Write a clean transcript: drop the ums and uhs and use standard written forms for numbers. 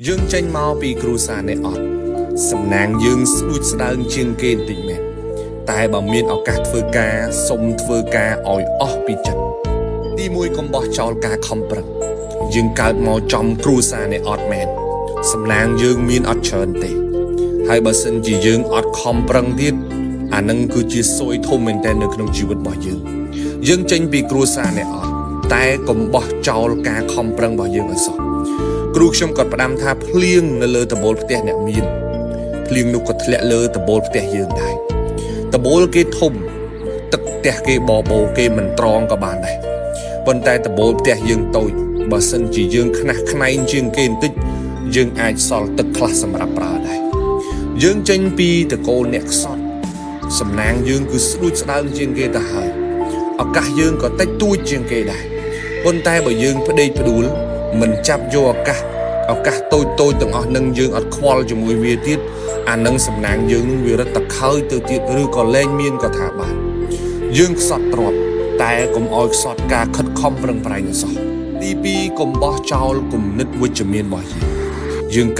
យើងចេញមកពីគ្រួសារនេះអត់សំណាងយើងស្ដួចស្ដើងជាងគេបន្តិចមែនតែបើមានឱកាសធ្វើការសុំធ្វើការឲ្យអស់ពីចិត្តទីមួយកុំបោះចោលការខំប្រឹងយើងកើតមកចំគ្រួសារនេះអត់មែនសំណាងយើងមានអត់ច្រើនទេហើយបើសិនជាយើងអត់ខំប្រឹងទៀតអានឹងគឺជាសួយធំមែនតើនៅក្នុងជីវិតរបស់យើងចេញពីគ្រួសារនេះអត់តែកុំបោះចោលការខំប្រឹងរបស់យើងឲ្យសោះគ្រូខ្ញុំក៏ផ្ដាំថាភ្លៀងនៅលើដំបូលផ្ទះអ្នកមានភ្លៀងនោះក៏ធ្លាក់លើដំបូលផ្ទះយើងដែរដំបូលគេធំទឹកផ្ទះគេបបោគេមិនត្រង់ក៏បានដែរប៉ុន្តែដំបូលផ្ទះយើងតូចបើសិនជាយើងខ្នះខ្នែងជាងគេបន្តិចយើងអាចសល់ទឹកខ្លះសម្រាប់ប្រើដែរយើងចេញពីតកូលអ្នកខ្សត់សំណាងយើងគឺស្ដួចស្ដើងជាងគេទៅហើយឱកាសយើងក៏តិចតួចជាងគេដែរប៉ុន្តែបើយើងផ្ដេកផ្ដួលមិនចាប់យកឱកាសតូចទាំងអស់នឹងយើងអត់ខ្វល់ជាមួយវាទៀតអានឹងសំណាងយើងនឹងវារត់តខើយទៅទៀតឬក៏លែងមានក៏ថាបានយើងខ្សត់ទ្រពតែកុំឲ្យខ្សត់ការខិតខំប្រឹងប្រែងនោះសោះទី2កុំបោះចោលគំនិតវិជ្ជមានរបស់យើង